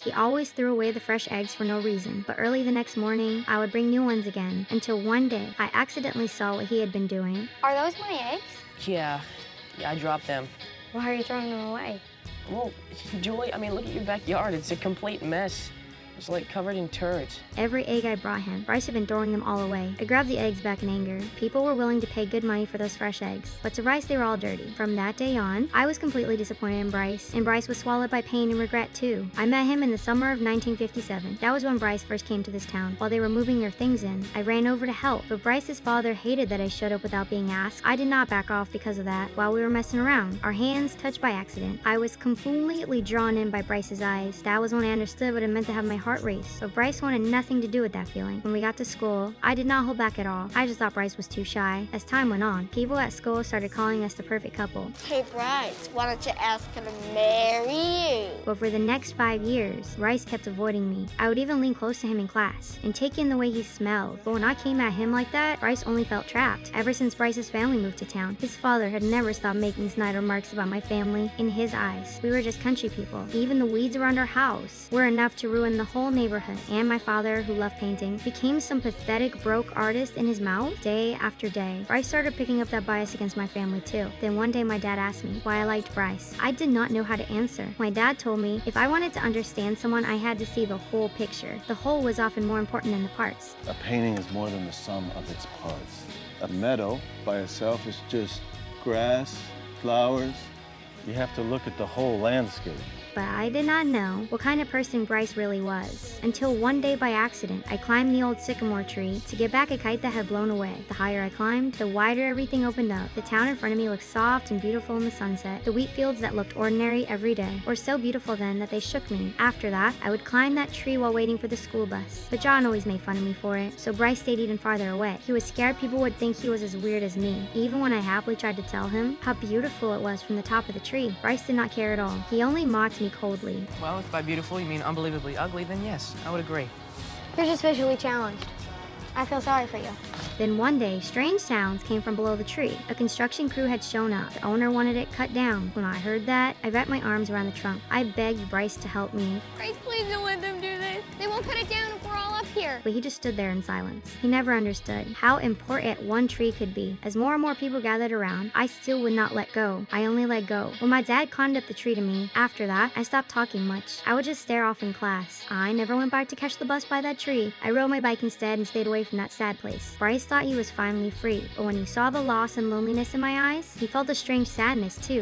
He always threw away the fresh eggs for no reason, but early the next morning, I would bring new ones again, until one day, I accidentally saw what he had been doing. Are those my eggs? Yeah, I dropped them. Why are you throwing them away? Well, Julie, I mean, look at your backyard. It's a complete mess. It's like covered in turds. Every egg I brought him, Bryce had been throwing them all away. I grabbed the eggs back in anger. People were willing to pay good money for those fresh eggs, but to Bryce they were all dirty. From that day on, I was completely disappointed in Bryce, and Bryce was swallowed by pain and regret too. I met him in the summer of 1957. That was when Bryce first came to this town. While they were moving their things in, I ran over to help, but Bryce's father hated that I showed up without being asked. I did not back off because of that. While we were messing around, our hands touched by accident. I was completely drawn in by Bryce's eyes. That was when I understood what it meant to have my heart race, but Bryce wanted nothing to do with that feeling. When we got to school, I did not hold back at all. I just thought Bryce was too shy. As time went on, people at school started calling us the perfect couple. Hey, Bryce, why don't you ask her to marry you? But for the next 5 years, Bryce kept avoiding me. I would even lean close to him in class and take in the way he smelled. But when I came at him like that, Bryce only felt trapped. Ever since Bryce's family moved to town, his father had never stopped making snide remarks about my family. In his eyes, we were just country people. Even the weeds around our house were enough to ruin the whole neighborhood. And my father, who loved painting, became some pathetic broke artist in his mouth day after day. Bryce started picking up that bias against my family too. Then one day my dad asked me why I liked Bryce. I did not know how to answer. My dad told me if I wanted to understand someone, I had to see the whole picture. The whole was often more important than the parts. A painting is more than the sum of its parts. A meadow by itself is just grass, flowers. You have to look at the whole landscape. But I did not know what kind of person Bryce really was, until one day by accident, I climbed the old sycamore tree to get back a kite that had blown away. The higher I climbed, the wider everything opened up. The town in front of me looked soft and beautiful in the sunset. The wheat fields that looked ordinary every day were so beautiful then that they shook me. After that, I would climb that tree while waiting for the school bus. But John always made fun of me for it, so Bryce stayed even farther away. He was scared people would think he was as weird as me. Even when I happily tried to tell him how beautiful it was from the top of the tree, Bryce did not care at all. He only mocked me coldly. Well, if by beautiful you mean unbelievably ugly, then yes, I would agree. You're just visually challenged. I feel sorry for you. Then one day, strange sounds came from below the tree. A construction crew had shown up. The owner wanted it cut down. When I heard that, I wrapped my arms around the trunk. I begged Bryce to help me, Bryce, please don't let them do this. They won't cut it down if we're all up here. but he just stood there in silence. He never understood how important one tree could be. As more and more people gathered around, I still would not let go. I only let go when my dad climbed up the tree to me. After that, I stopped talking much. I would just stare off in class. I never went back to catch the bus by that tree. I rode my bike instead and stayed away from that sad place. Bryce thought he was finally free, but when he saw the loss and loneliness in my eyes, he felt a strange sadness too.